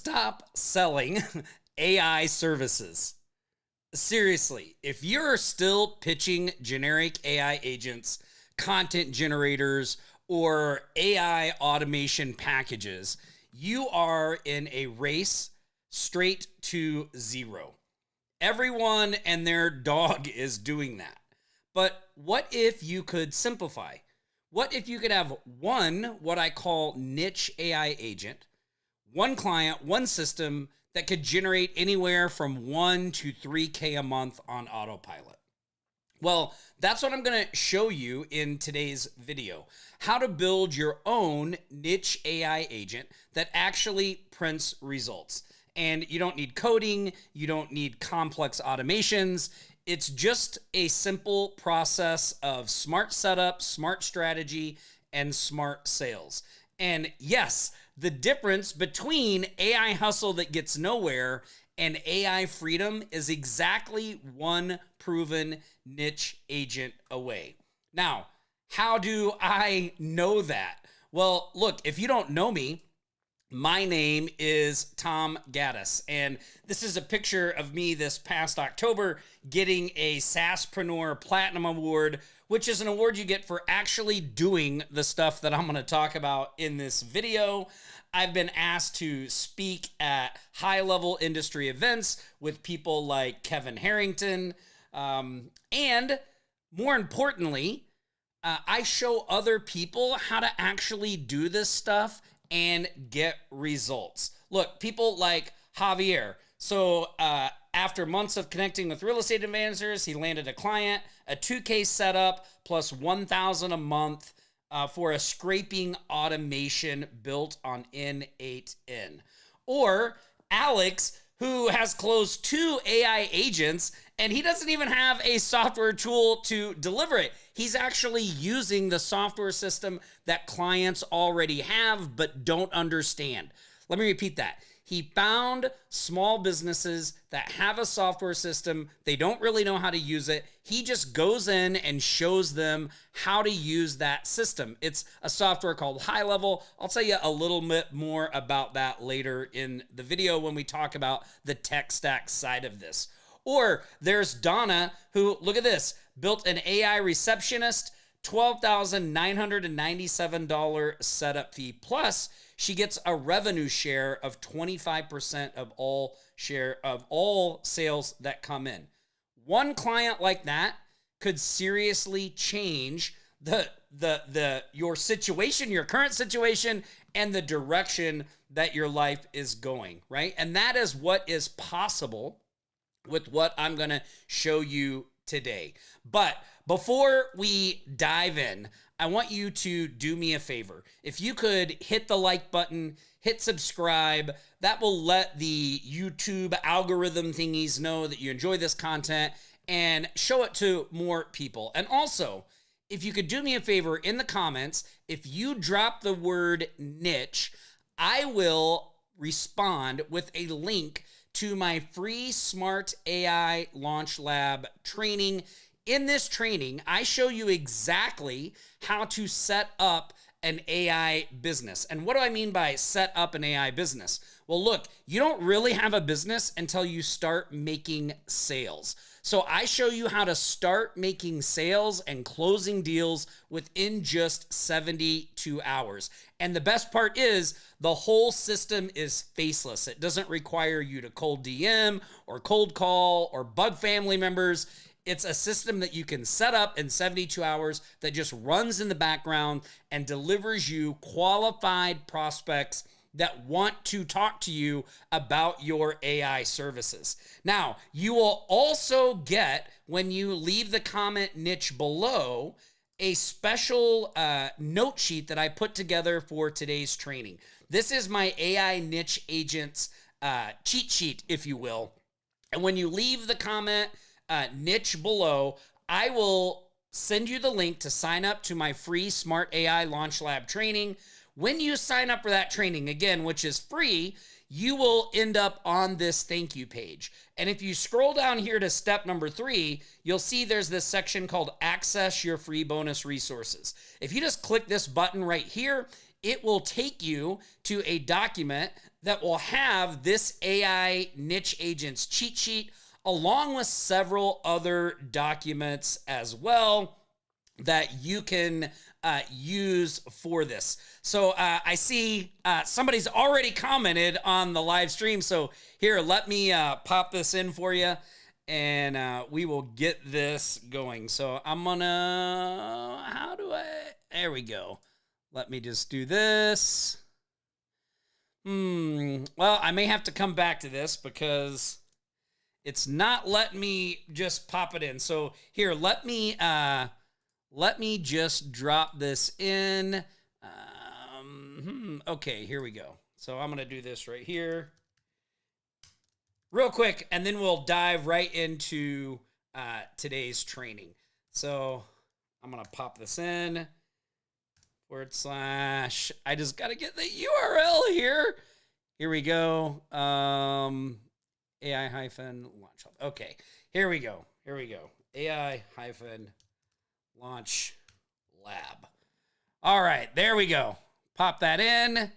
stop selling AI services. Seriously, if you're still pitching generic AI agents, content generators, or AI automation packages, you are in a race straight to zero. Everyone and their dog is doing that. But what if you could simplify? What if you could have one, what I call niche AI agent, one client, one system that could generate anywhere from 1 to 3K a month on autopilot? Well, that's what I'm going to show you in today's video. How to build your own niche AI agent that actually prints results. And you don't need coding, you don't need complex automations. It's just a simple process of smart setup, smart strategy, and smart sales. And yes, the difference between AI hustle that gets nowhere and AI freedom is exactly one proven niche agent away. Now, how do I know that? Well, look, if you don't know me, my name is Tom Gaddis, and this is a picture of me this past October getting a SaaSpreneur Platinum Award, which is an award you get for actually doing the stuff that I'm going to talk about in this video. I've been asked to speak at high-level industry events with people like Kevin Harrington, and more importantly, I show other people how to actually do this stuff and get results. Look, people like Javier. So after months of connecting with real estate advisors, he landed a client, a 2K setup plus 1,000 a month for a scraping automation built on N8N. Or Alex, who has closed 2 AI agents, and he doesn't even have a software tool to deliver it. He's actually using the software system that clients already have but don't understand. Let me repeat that. He found small businesses that have a software system. They don't really know how to use it. He just goes in and shows them how to use that system. It's a software called HighLevel. I'll tell you a little bit more about that later in the video when we talk about the tech stack side of this. Or there's Donna, who, look at this, built an AI receptionist, $12,997 setup fee. Plus, she gets a revenue share of 25% of all sales that come in. One client like that could seriously change your situation, your current situation, and the direction that your life is going, right? And that is what is possible with what I'm going to show you today. But before we dive in, I want you to do me a favor. If you could hit the like button, hit subscribe, that will let the YouTube algorithm thingies know that you enjoy this content and show it to more people. And also, if you could do me a favor in the comments, if you drop the word niche, I will respond with a link to my free Smart AI Launch Lab training. In this training, I show you exactly how to set up an AI business. And what do I mean by set up an AI business? Well, look, you don't really have a business until you start making sales. So I show you how to start making sales and closing deals within just 72 hours. And the best part is the whole system is faceless. It doesn't require you to cold DM or cold call or bug family members. It's a system that you can set up in 72 hours that just runs in the background and delivers you qualified prospects that want to talk to you about your AI services. Now, you will also get, when you leave the comment niche below, a special note sheet that I put together for today's training. This is my AI niche agents cheat sheet, if you will. And when you leave the comment niche below, I will send you the link to sign up to my free Smart AI Launch Lab training. When you sign up for that training, again, which is free, you will end up on this thank you page. And if you scroll down here to step number 3, you'll see there's this section called Access Your Free Bonus Resources. If you just click this button right here, it will take you to a document that will have this AI niche agents cheat sheet along with several other documents as well that you can use for this. So I see somebody's already commented on the live stream. So here, let me pop this in for you, and we will get this going. So I'm gonna, there we go. Let me just do this. Well, I may have to come back to this because it's not letting me just pop it in. So here, let me just drop this in. Okay, here we go. So I'm going to do this right here real quick, and then we'll dive right into today's training. So I'm going to pop this in. / I just got to get the URL here. Here we go. AI-launch hub. Okay, here we go. AI-launch lab. All right, there we go. Pop that in.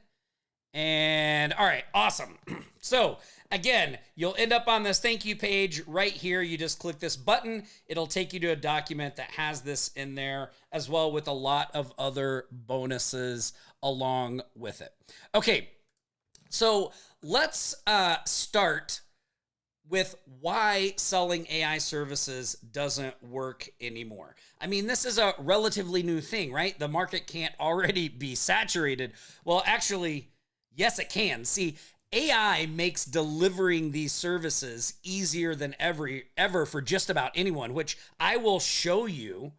And all right, awesome. So again, you'll end up on this thank you page right here. You just click this button. It'll take you to a document that has this in there, as well with a lot of other bonuses along with it. Okay, so let's start with why selling AI services doesn't work anymore. I mean, this is a relatively new thing, right? The market can't already be saturated. Well, actually, yes, it can. See, AI makes delivering these services easier than ever for just about anyone, which I will show you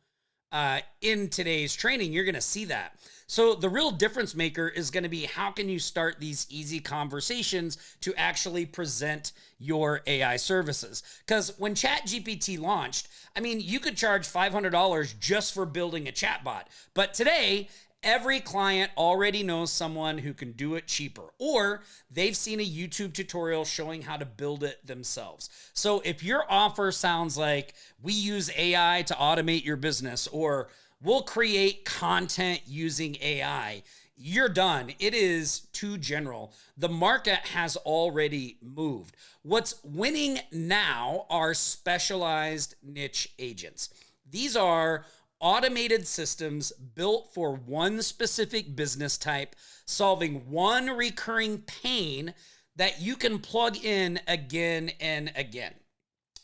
in today's training. You're going to see that. So the real difference maker is going to be how can you start these easy conversations to actually present your AI services? Because when ChatGPT launched, I mean, you could charge $500 just for building a chatbot. But today, every client already knows someone who can do it cheaper, or they've seen a YouTube tutorial showing how to build it themselves. So if your offer sounds like we use AI to automate your business, or we'll create content using AI, you're done. It is too general. The market has already moved. What's winning now are specialized niche agents. These are automated systems built for one specific business type, solving one recurring pain that you can plug in again and again.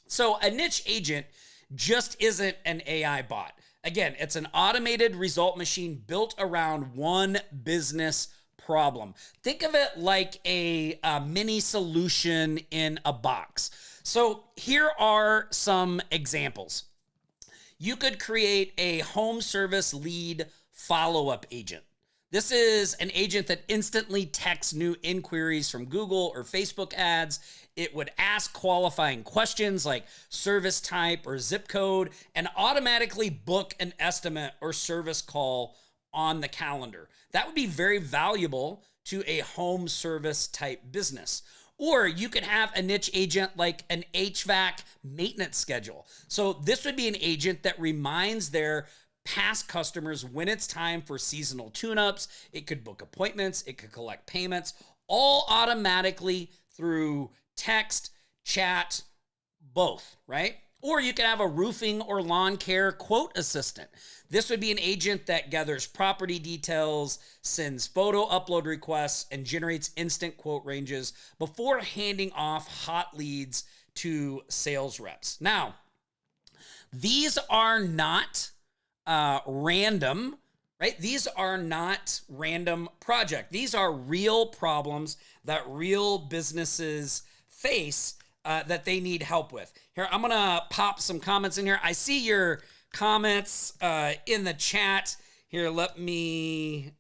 So a niche agent just isn't an AI bot. Again, it's an automated result machine built around one business problem. Think of it like a mini solution in a box. So here are some examples. You could create a home service lead follow-up agent. This is an agent that instantly texts new inquiries from Google or Facebook ads. It would ask qualifying questions like service type or zip code and automatically book an estimate or service call on the calendar. That would be very valuable to a home service type business. Or you could have a niche agent like an HVAC maintenance schedule. So this would be an agent that reminds their past customers when it's time for seasonal tune-ups. It could book appointments, it could collect payments, all automatically through text, chat, both, right? Or you could have a roofing or lawn care quote assistant. This would be an agent that gathers property details, sends photo upload requests, and generates instant quote ranges before handing off hot leads to sales reps. Now, these are not random, right? These are not random projects. These are real problems that real businesses face that they need help with. Here, I'm going to pop some comments in here. I see your comments in the chat. Here, let me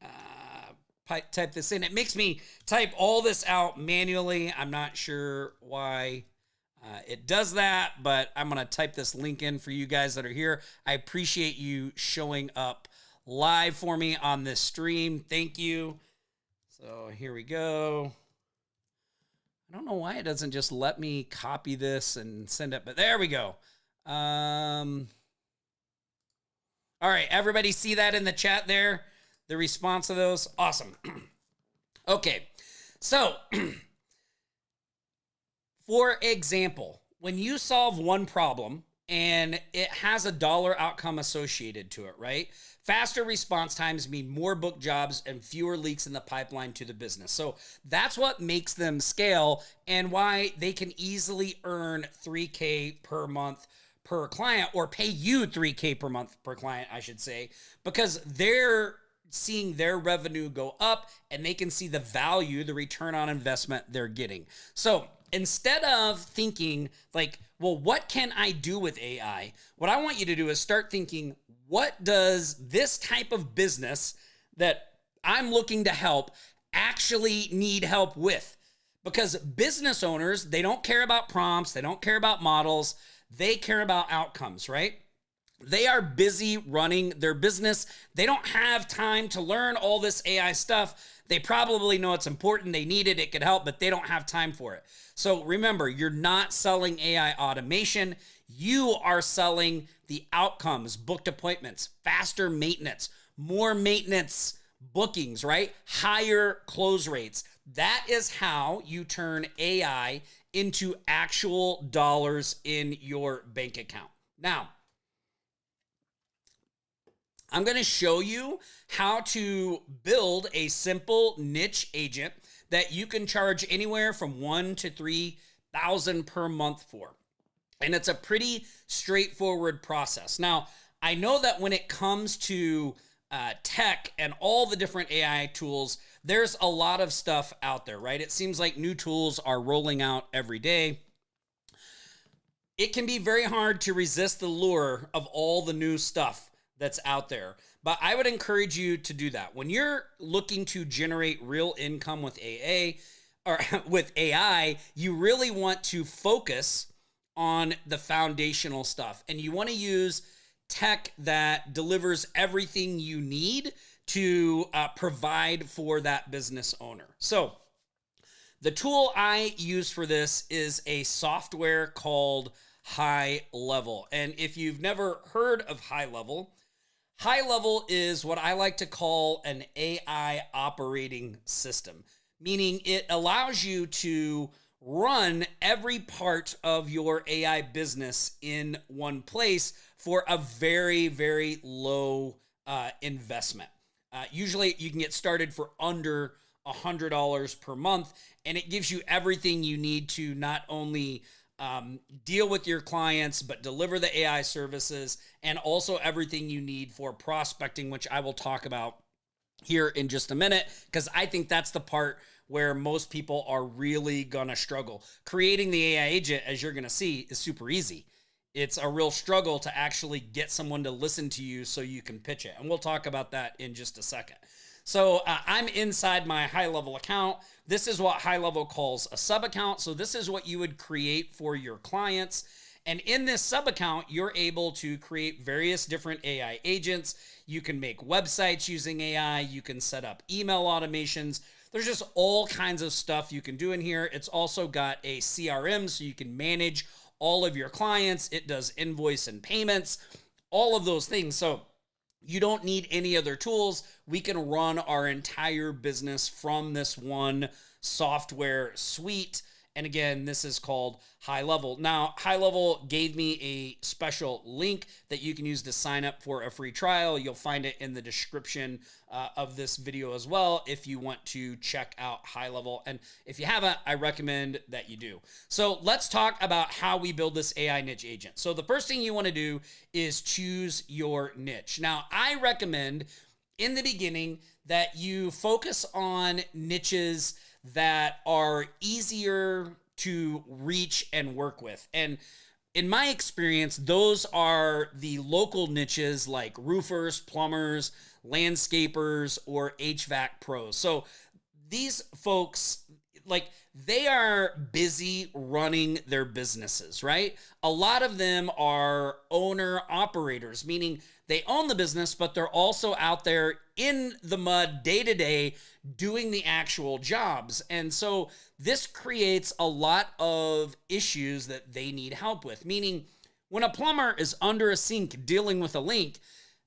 type this in. It makes me type all this out manually. I'm not sure why it does that, but I'm going to type this link in for you guys that are here. I appreciate you showing up live for me on this stream. Thank you. So here we go. I don't know why it doesn't just let me copy this and send it, but there we go. All right, everybody see that in the chat there? The response to those? Awesome. Okay, So, for example, when you solve one problem and it has a dollar outcome associated to it, right? Faster response times mean more book jobs and fewer leaks in the pipeline to the business. So that's what makes them scale and why they can easily earn 3K per month per client, or pay you 3K per month per client, I should say, because they're seeing their revenue go up and they can see the value, the return on investment they're getting. So instead of thinking like, well, what can I do with AI? What I want you to do is start thinking, what does this type of business that I'm looking to help actually need help with? Because business owners, they don't care about prompts, they don't care about models, they care about outcomes, right? They are busy running their business. They don't have time to learn all this AI stuff. They probably know it's important, they need it, it could help, but they don't have time for it. So remember, you're not selling AI automation. You are selling the outcomes, booked appointments, faster maintenance, more maintenance bookings, right? Higher close rates. That is how you turn AI into actual dollars in your bank account. Now, I'm going to show you how to build a simple niche agent that you can charge anywhere from $1,000 to $3,000 per month for. And it's a pretty straightforward process. Now, I know that when it comes to tech and all the different AI tools, there's a lot of stuff out there, right? It seems like new tools are rolling out every day. It can be very hard to resist the lure of all the new stuff that's out there. But I would encourage you to do that. When you're looking to generate real income with AI, you really want to focus on the foundational stuff. And you want to use tech that delivers everything you need to provide for that business owner. So the tool I use for this is a software called HighLevel. And if you've never heard of HighLevel, HighLevel is what I like to call an AI operating system, meaning it allows you to run every part of your AI business in one place for a very, very low investment. Usually you can get started for under $100 per month, and it gives you everything you need to not only deal with your clients, but deliver the AI services, and also everything you need for prospecting, which I will talk about here in just a minute, because I think that's the part where most people are really gonna struggle. Creating the AI agent, as you're gonna see, is super easy. It's a real struggle to actually get someone to listen to you so you can pitch it. And we'll talk about that in just a second. So I'm inside my HighLevel account. This is what HighLevel calls a sub account. So this is what you would create for your clients. And in this sub account, you're able to create various different AI agents. You can make websites using AI. You can set up email automations. There's just all kinds of stuff you can do in here. It's also got a CRM so you can manage all of your clients. It does invoice and payments, all of those things. So you don't need any other tools. We can run our entire business from this one software suite. And again, this is called HighLevel. Now, HighLevel gave me a special link that you can use to sign up for a free trial. You'll find it in the description of this video as well if you want to check out HighLevel. And if you haven't, I recommend that you do. So let's talk about how we build this AI niche agent. So the first thing you want to do is choose your niche. Now, I recommend in the beginning that you focus on niches that are easier to reach and work with. And in my experience, those are the local niches like roofers, plumbers, landscapers, or HVAC pros. So these folks, like, they are busy running their businesses, right? A lot of them are owner operators, meaning they own the business, but they're also out there in the mud day to day doing the actual jobs. And so this creates a lot of issues that they need help with, meaning when a plumber is under a sink dealing with a leak,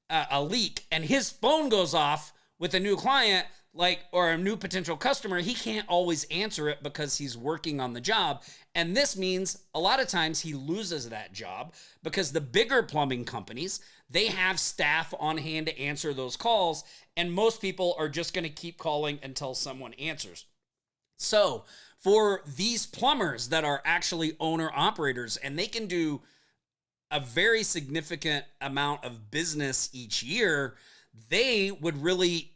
and his phone goes off with a new client, or a new potential customer, he can't always answer it because he's working on the job. And this means a lot of times he loses that job because the bigger plumbing companies, they have staff on hand to answer those calls. And most people are just going to keep calling until someone answers. So for these plumbers that are actually owner operators and they can do a very significant amount of business each year, they would really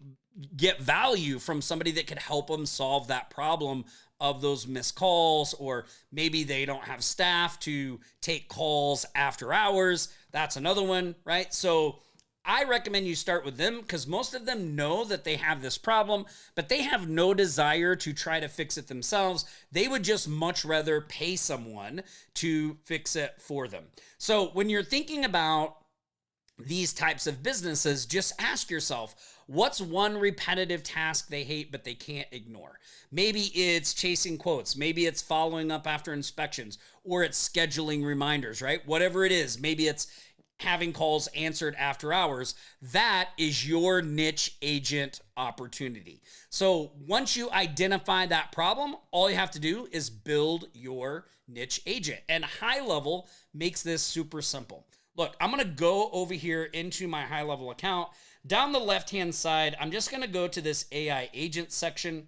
get value from somebody that could help them solve that problem of those missed calls, or maybe they don't have staff to take calls after hours. That's another one, right? So I recommend you start with them because most of them know that they have this problem, but they have no desire to try to fix it themselves. They would just much rather pay someone to fix it for them. So when you're thinking about these types of businesses, just ask yourself, what's one repetitive task they hate but they can't ignore? Maybe it's chasing quotes. Maybe it's following up after inspections, or it's scheduling reminders, right? Whatever it is, maybe it's having calls answered after hours. That is your niche agent opportunity. So once you identify that problem, all you have to do is build your niche agent. And HighLevel makes this super simple. Look, I'm going to go over here into my HighLevel account. Down the left-hand side, I'm just going to go to this AI agent section.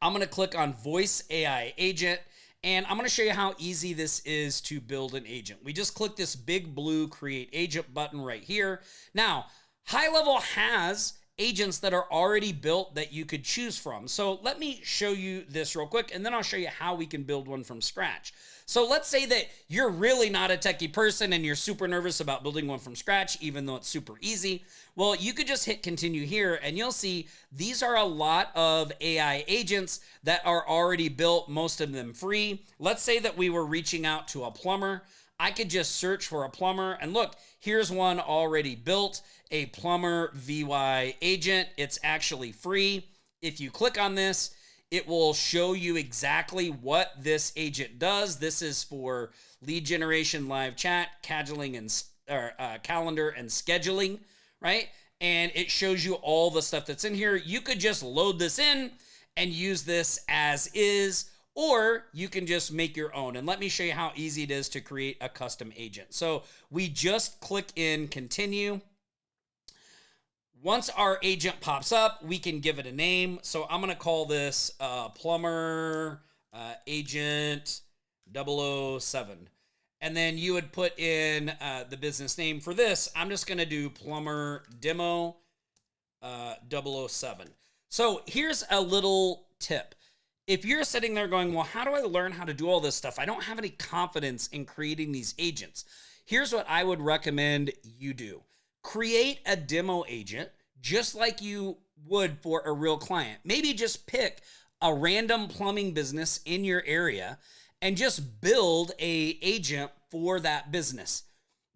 I'm going to click on Voice AI Agent, and I'm going to show you how easy this is to build an agent. We just click this big blue Create Agent button right here. Now, HighLevel has agents that are already built that you could choose from. So let me show you this real quick, and then I'll show you how we can build one from scratch. So let's say that you're really not a techie person and you're super nervous about building one from scratch, even though it's super easy. Well, you could just hit continue here and you'll see these are a lot of AI agents that are already built, most of them free. Let's say that we were reaching out to a plumber. I could just search for a plumber and look, here's one already built, a plumber VY agent. It's actually free. If you click on this, it will show you exactly what this agent does. This is for lead generation, live chat, calendar and scheduling, right? And it shows you all the stuff that's in here. You could just load this in and use this as is, or you can just make your own. And let me show you how easy it is to create a custom agent. So we just click in continue. Once our agent pops up, we can give it a name. So I'm going to call this plumber agent 007. And then you would put in the business name for this. I'm just going to do plumber demo 007. So here's a little tip. If you're sitting there going, well, how do I learn how to do all this stuff? I don't have any confidence in creating these agents. Here's what I would recommend you do. Create a demo agent just like you would for a real client. Maybe just pick a random plumbing business in your area and just build an agent for that business.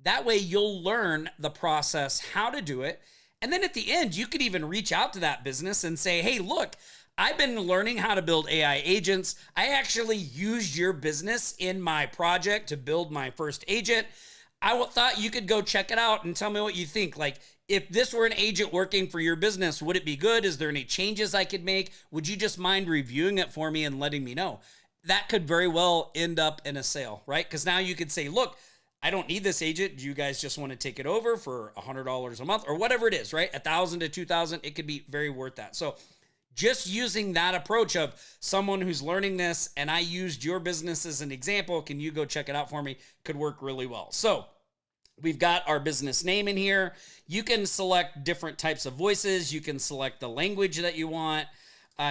That way you'll learn the process, how to do it. And then at the end, you could even reach out to that business and say, hey, look, I've been learning how to build AI agents. I actually used your business in my project to build my first agent. I thought you could go check it out and tell me what you think. Like, if this were an agent working for your business, would it be good? Is there any changes I could make? Would you just mind reviewing it for me and letting me know? That could very well end up in a sale, right? Because now you could say, look, I don't need this agent. Do you guys just want to take it over for $100 a month or whatever it is, right? $1,000 to $2,000, it could be very worth that. So just using that approach of someone who's learning this and I used your business as an example, can you go check it out for me? Could work really well. So we've got our business name in here. You can select different types of voices. You can select the language that you want.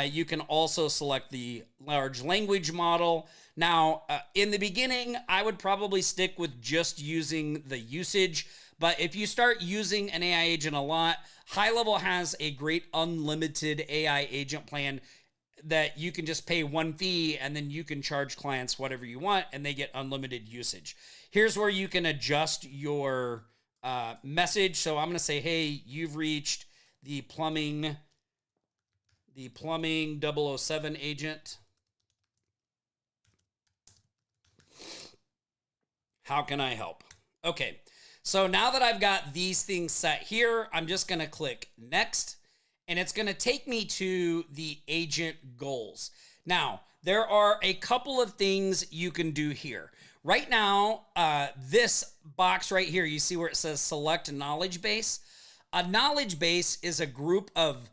You can also select the large language model. Now, in the beginning, I would probably stick with just using the usage. But if you start using an AI agent a lot, HighLevel has a great unlimited AI agent plan that you can just pay one fee and then you can charge clients whatever you want and they get unlimited usage. Here's where you can adjust your message. So I'm going to say, hey, you've reached the plumbing 007 agent. How can I help? Okay, so now that I've got these things set here, I'm just going to click next. and it's going to take me to the agent goals. Now, there are a couple of things you can do here. Right now, this box right here, you see where it says select knowledge base? A knowledge base is a group of,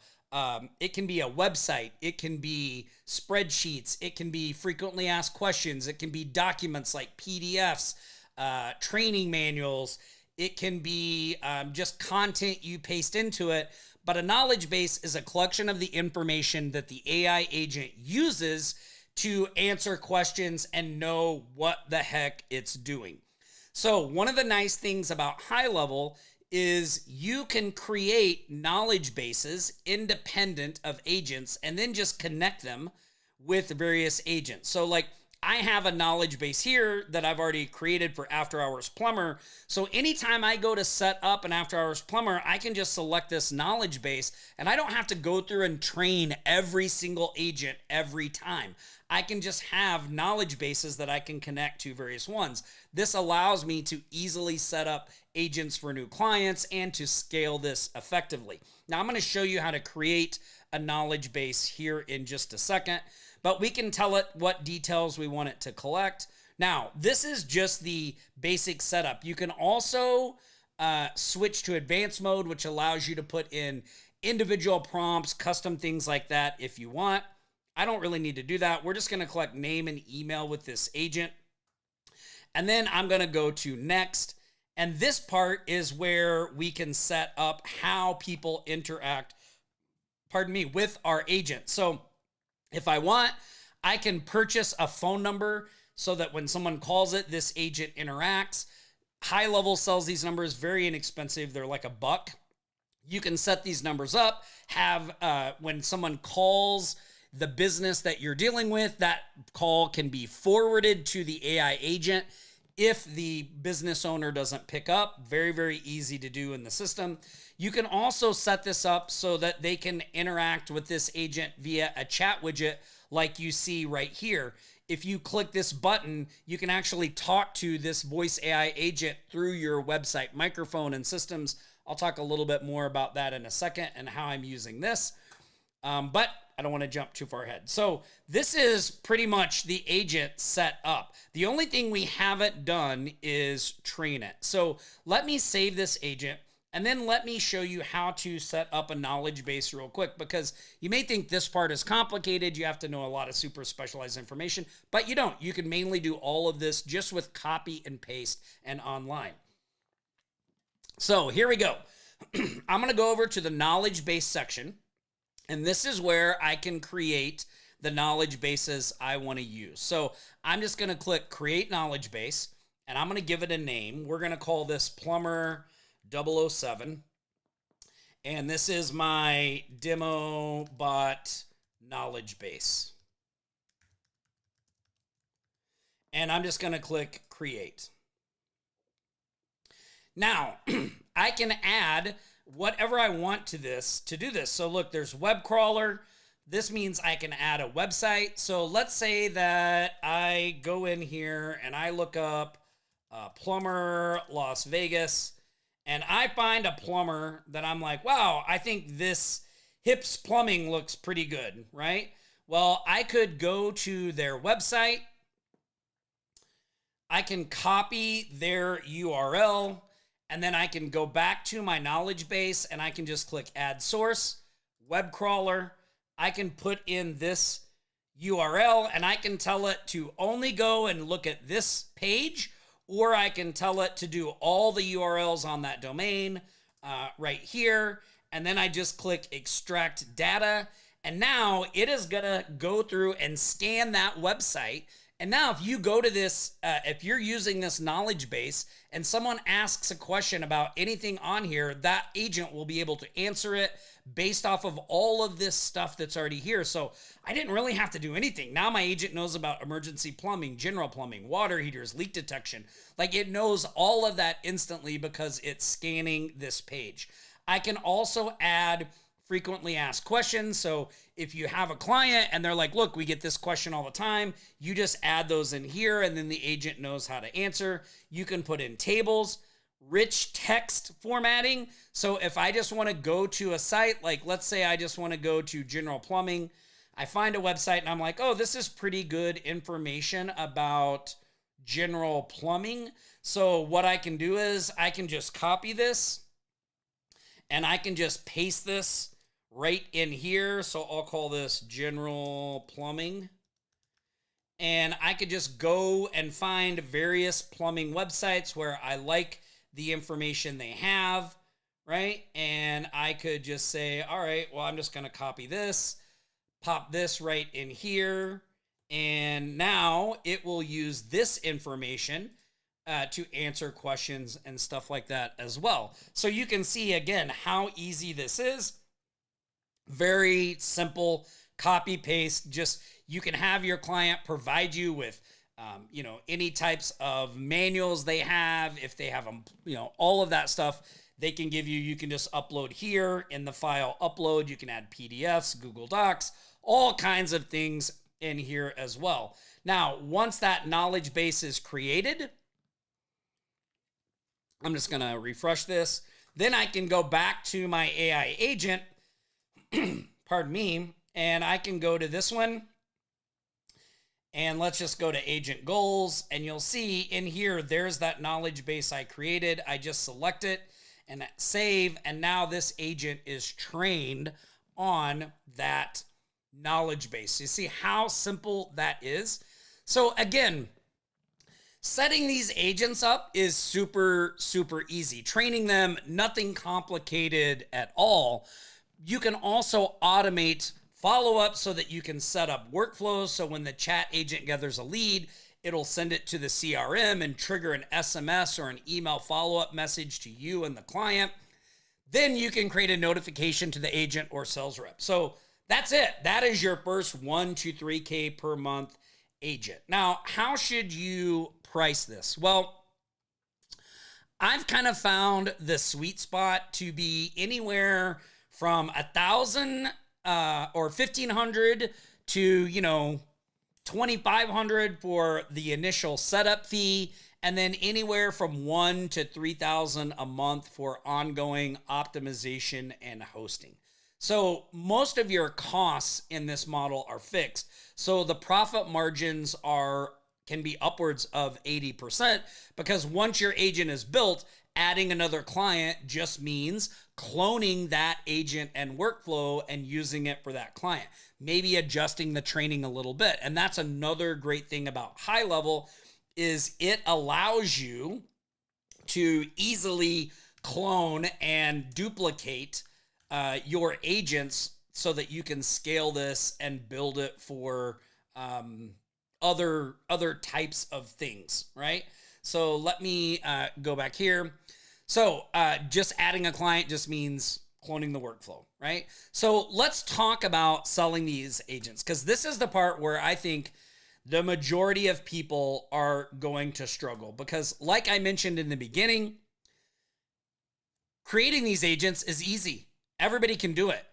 it can be a website, it can be spreadsheets, it can be frequently asked questions, it can be documents like PDFs, training manuals, it can be just content you paste into it. But a knowledge base is a collection of the information that the AI agent uses to answer questions and know what the heck it's doing. So one of the nice things about HighLevel is you can create knowledge bases independent of agents and then just connect them with various agents. So like I have a knowledge base here that I've already created for After Hours Plumber. So anytime I go to set up an After Hours Plumber, I can just select this knowledge base and I don't have to go through and train every single agent every time. I can just have knowledge bases that I can connect to various ones. This allows me to easily set up agents for new clients and to scale this effectively. Now I'm going to show you how to create a knowledge base here in just a second, but we can tell it what details we want it to collect. Now, this is just the basic setup. You can also switch to advanced mode, which allows you to put in individual prompts, custom things like that if you want. I don't really need to do that. We're just going to collect name and email with this agent. And then I'm going to go to next. And this part is where we can set up how people interact, with our agent. So if I want, I can purchase a phone number so that when someone calls it, this agent interacts. HighLevel sells these numbers very inexpensive. They're like $1. You can set these numbers up, have when someone calls the business that you're dealing with, that call can be forwarded to the AI agent. If the business owner doesn't pick up, very, very easy to do in the system. You can also set this up so that they can interact with this agent via a chat widget like you see right here. If you click this button, you can actually talk to this voice AI agent through your website microphone and systems. I'll talk a little bit more about that in a second and how I'm using this. But I don't want to jump too far ahead. So this is pretty much the agent set up. The only thing we haven't done is train it. So let me save this agent and then let me show you how to set up a knowledge base real quick, because you may think this part is complicated. You have to know a lot of super specialized information, but you don't. You can mainly do all of this just with copy and paste and online. So here we go. I'm going to go over to the knowledge base section. And this is where I can create the knowledge bases I want to use. So I'm just going to click create knowledge base and I'm going to give it a name. We're going to call this Plumber 007. And this is my demo bot knowledge base. And I'm just going to click create. Now, I can add whatever I want to this to do this. So look, there's web crawler. This means I can add a website. So let's say that I go in here and I look up plumber Las Vegas and I find a plumber that I'm like, wow, I think this Hips Plumbing looks pretty good, right? Well, I could go to their website. I can copy their URL. And then I can go back to my knowledge base and I can just click add source, web crawler. I can put in this URL and I can tell it to only go and look at this page, or I can tell it to do all the URLs on that domain right here. And then I just click extract data. And now it is gonna go through and scan that website. And now if you go to this, if you're using this knowledge base and someone asks a question about anything on here, that agent will be able to answer it based off of all of this stuff that's already here. So I didn't really have to do anything. Now my agent knows about emergency plumbing, general plumbing, water heaters, leak detection. Like it knows all of that instantly because it's scanning this page. I can also add frequently asked questions. So if you have a client and they're like, look, we get this question all the time, you just add those in here and then the agent knows how to answer. You can put in tables. rich text formatting. So if I just want to go to a site, like let's say I just want to go to general plumbing, I find a website and I'm like, oh, this is pretty good information about general plumbing. So what I can do is I can just copy this and I can just paste this right in here. So I'll call this general plumbing. And I could just go and find various plumbing websites where I like the information they have, right? And I could just say, all right, well, I'm just going to copy this, pop this right in here. And now it will use this information to answer questions and stuff like that as well. So you can see again how easy this is. Very simple, copy paste. Just you can have your client provide you with any types of manuals they have. If they have them, all of that stuff they can give you. You can just upload here in the file upload. You can add PDFs, Google Docs, all kinds of things in here as well. Now, once that knowledge base is created, I'm just going to refresh this. Then I can go back to my AI agent, pardon me, and I can go to this one. And let's just go to agent goals. And you'll see in here, there's that knowledge base I created. I just select it and save. And now this agent is trained on that knowledge base. You see how simple that is? So again, setting these agents up is super, super easy. Training them, nothing complicated at all. You can also automate follow-up so that you can set up workflows. So when the chat agent gathers a lead, it'll send it to the CRM and trigger an SMS or an email follow-up message to you and the client. Then you can create a notification to the agent or sales rep. So that's it. That is your first 1 to 3K per month agent. Now, how should you price this? Well, I've kind of found the sweet spot to be anywhere from 1,000 or 1,500 to 2,500 for the initial setup fee, and then anywhere from 1 to 3,000 a month for ongoing optimization and hosting. So most of your costs in this model are fixed. So the profit margins can be upwards of 80% because once your agent is built, adding another client just means cloning that agent and workflow and using it for that client. Maybe adjusting the training a little bit. And that's another great thing about HighLevel is it allows you to easily clone and duplicate your agents so that you can scale this and build it for other types of things, right? So let me go back here. So just adding a client just means cloning the workflow, right? So let's talk about selling these agents, because this is the part where I think the majority of people are going to struggle. Because like I mentioned in the beginning, creating these agents is easy. Everybody can do it.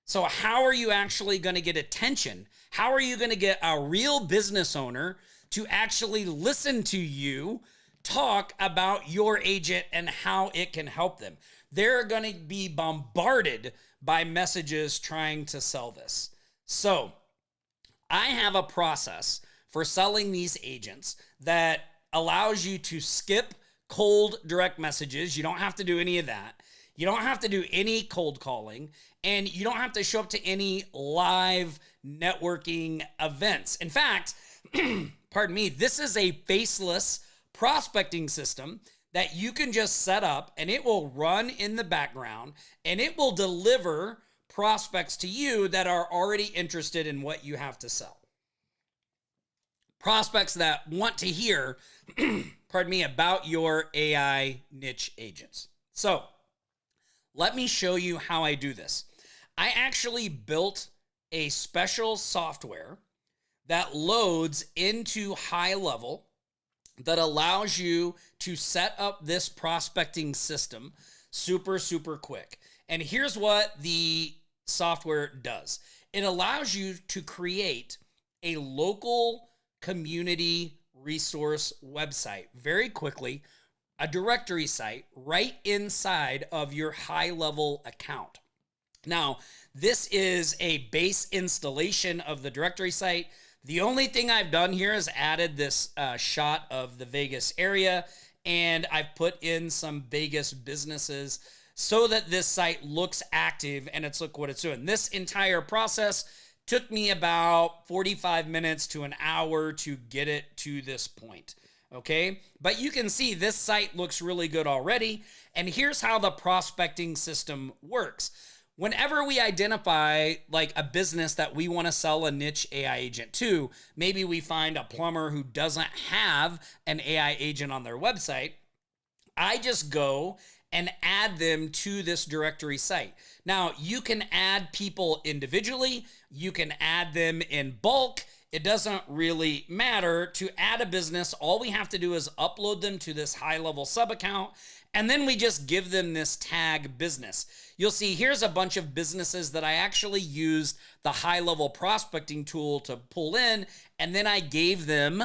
So how are you actually going to get attention? How are you going to get a real business owner to actually listen to you talk about your agent and how it can help them? They're going to be bombarded by messages trying to sell this. So I have a process for selling these agents that allows you to skip cold direct messages. You don't have to do any of that. You don't have to do any cold calling, and you don't have to show up to any live networking events. In fact, pardon me, this is a faceless prospecting system that you can just set up, and it will run in the background, and it will deliver prospects to you that are already interested in what you have to sell. Prospects that want to hear, pardon me, about your AI niche agents. So let me show you how I do this. I actually built a special software that loads into HighLevel that allows you to set up this prospecting system super, super quick. And here's what the software does. It allows you to create a local community resource website very quickly a directory site right inside of your HighLevel account. Now, this is a base installation of the directory site. The only thing I've done here is added this shot of the Vegas area, and I've put in some Vegas businesses so that this site looks active and look what it's doing. This entire process took me about 45 minutes to an hour to get it to this point. Okay, but you can see this site looks really good already. And here's how the prospecting system works. Whenever we identify like a business that we want to sell a niche AI agent to, maybe we find a plumber who doesn't have an AI agent on their website, I just go and add them to this directory site. Now, you can add people individually, you can add them in bulk. It doesn't really matter. To add a business, all we have to do is upload them to this HighLevel sub account, and then we just give them this tag business. You'll see here's a bunch of businesses that I actually used the HighLevel prospecting tool to pull in, and then I gave them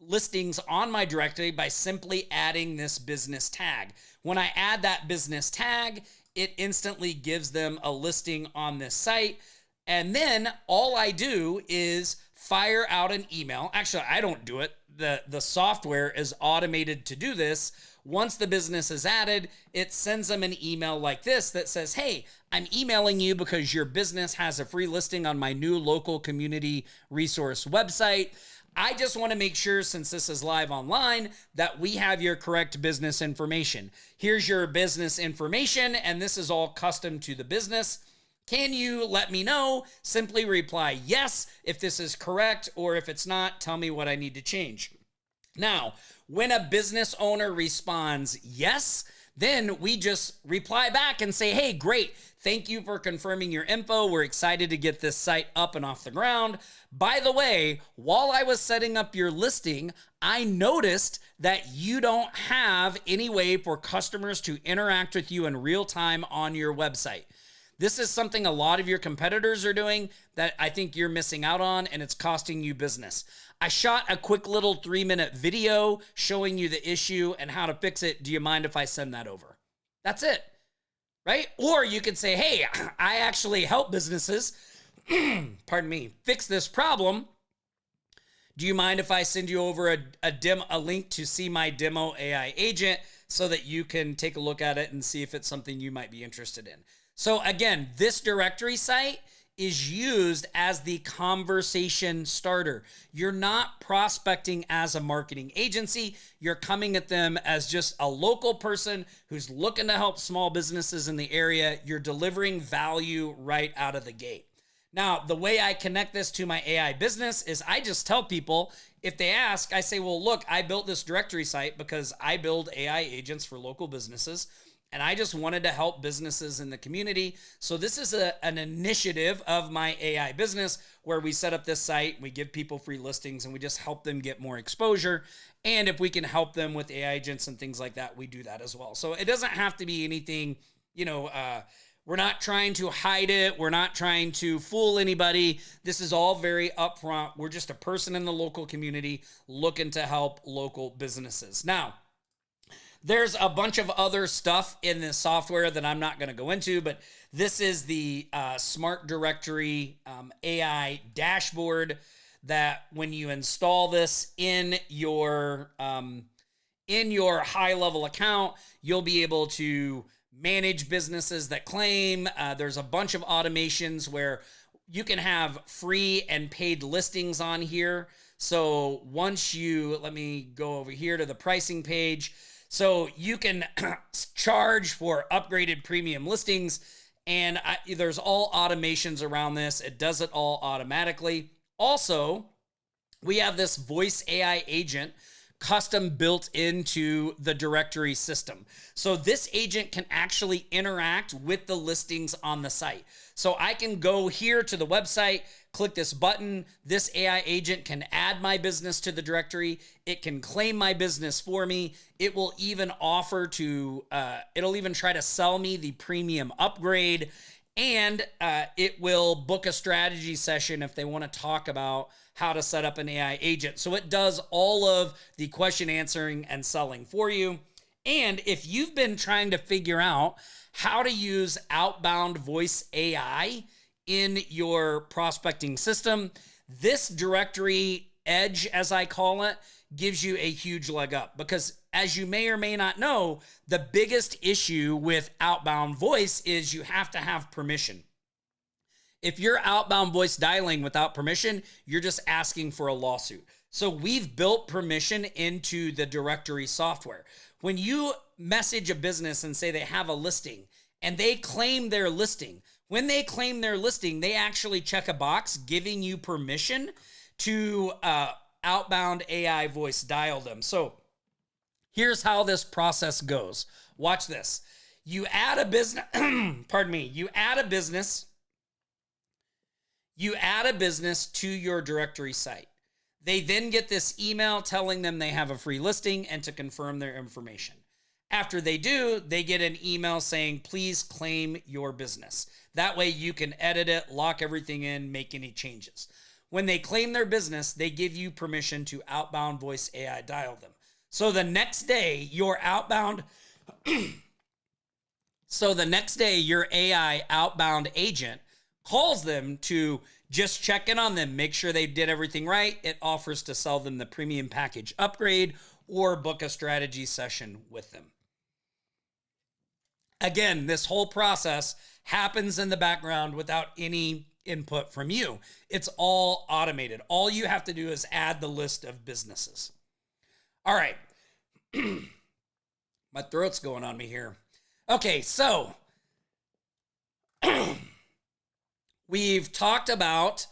listings on my directory by simply adding this business tag. When I add that business tag, it instantly gives them a listing on this site. And then all I do is fire out an email. Actually, I don't do it. The software is automated to do this. Once the business is added, it sends them an email like this that says, hey, I'm emailing you because your business has a free listing on my new local community resource website. I just want to make sure, since this is live online, that we have your correct business information. Here's your business information, and this is all custom to the business. Can you let me know? Simply reply yes if this is correct, or if it's not, tell me what I need to change. Now, when a business owner responds yes, then we just reply back and say, hey, great. Thank you for confirming your info. We're excited to get this site up and off the ground. By the way, while I was setting up your listing, I noticed that you don't have any way for customers to interact with you in real time on your website. This is something a lot of your competitors are doing that I think you're missing out on, and it's costing you business. I shot a quick little 3-minute video showing you the issue and how to fix it. Do you mind if I send that over? That's it, right? Or you could say, hey, I actually help businesses, pardon me, fix this problem. Do you mind if I send you over a link to see my demo AI agent so that you can take a look at it and see if it's something you might be interested in? So again, this directory site is used as the conversation starter. You're not prospecting as a marketing agency. You're coming at them as just a local person who's looking to help small businesses in the area. You're delivering value right out of the gate. Now, the way I connect this to my AI business is I just tell people, if they ask, I say, well, look, I built this directory site because I build AI agents for local businesses, and I just wanted to help businesses in the community. So this is an initiative of my AI business where we set up this site, we give people free listings, and we just help them get more exposure. And if we can help them with AI agents and things like that, we do that as well. So it doesn't have to be anything, we're not trying to hide it. We're not trying to fool anybody. This is all very upfront. We're just a person in the local community looking to help local businesses. Now, there's a bunch of other stuff in this software that I'm not going to go into, but this is the Smart Directory AI dashboard that when you install this in your HighLevel account, you'll be able to manage businesses that claim. There's a bunch of automations where you can have free and paid listings on here. So once let me go over here to the pricing page. So you can charge for upgraded premium listings, and there's all automations around this. It does it all automatically. Also, we have this voice AI agent custom built into the directory system. So this agent can actually interact with the listings on the site. So I can go here to the website, click this button. This AI agent can add my business to the directory. It can claim my business for me. It will even it'll even try to sell me the premium upgrade. And it will book a strategy session if they want to talk about how to set up an AI agent. So it does all of the question answering and selling for you. And if you've been trying to figure out how to use outbound voice AI in your prospecting system, this directory edge, as I call it, gives you a huge leg up, because as you may or may not know, the biggest issue with outbound voice is you have to have permission. If you're outbound voice dialing without permission, you're just asking for a lawsuit. So we've built permission into the directory software. When you message a business and say they have a listing and they claim their listing, when they claim their listing, they actually check a box giving you permission to outbound AI voice dial them. So here's how this process goes. Watch this. You add a business, pardon me, you add a business to your directory site. They then get this email telling them they have a free listing and to confirm their information. After they do, they get an email saying, please claim your business. That way you can edit it, lock everything in, make any changes. When they claim their business, they give you permission to outbound voice AI dial them. So the next day, your AI outbound agent calls them to just check in on them, make sure they did everything right. It offers to sell them the premium package upgrade or book a strategy session with them. Again, this whole process happens in the background without any input from you. It's all automated. All you have to do is add the list of businesses. All right. My throat's going on me here. Okay, so we've talked about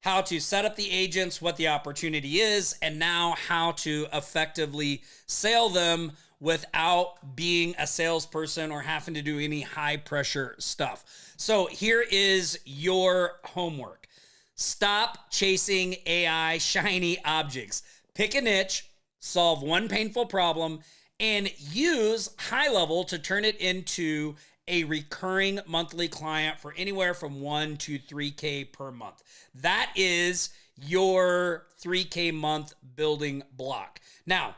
how to set up the agents, what the opportunity is, and now how to effectively sell them without being a salesperson or having to do any high pressure stuff. So here is your homework. Stop chasing AI shiny objects. Pick a niche, solve one painful problem, and use HighLevel to turn it into a recurring monthly client for anywhere from $1 to $3K per month. That is your $3K month building block. Now,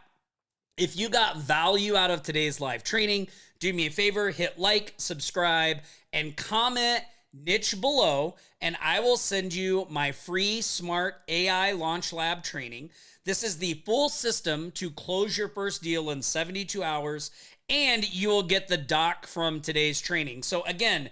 if you got value out of today's live training, do me a favor, hit like, subscribe, and comment niche below, and I will send you my free Smart AI Launch Lab training. This is the full system to close your first deal in 72 hours, and you will get the doc from today's training. So again,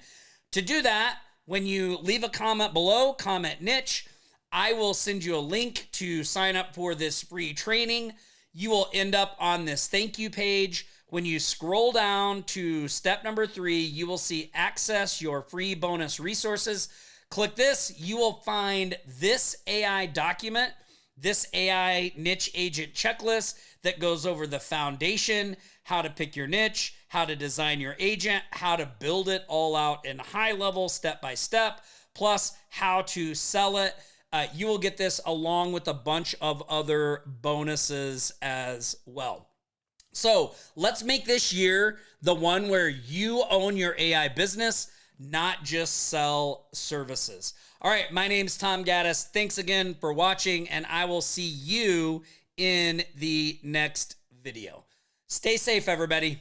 to do that, when you leave a comment below, comment niche, I will send you a link to sign up for this free training. You will end up on this thank you page. When you scroll down to step number 3, you will see access your free bonus resources. Click this, you will find this AI document, this AI niche agent checklist that goes over the foundation, how to pick your niche, how to design your agent, how to build it all out in HighLevel step by step, plus how to sell it. You will get this along with a bunch of other bonuses as well. So let's make this year the one where you own your AI business, not just sell services. All right, my name's Tom Gaddis. Thanks again for watching, and I will see you in the next video. Stay safe, everybody.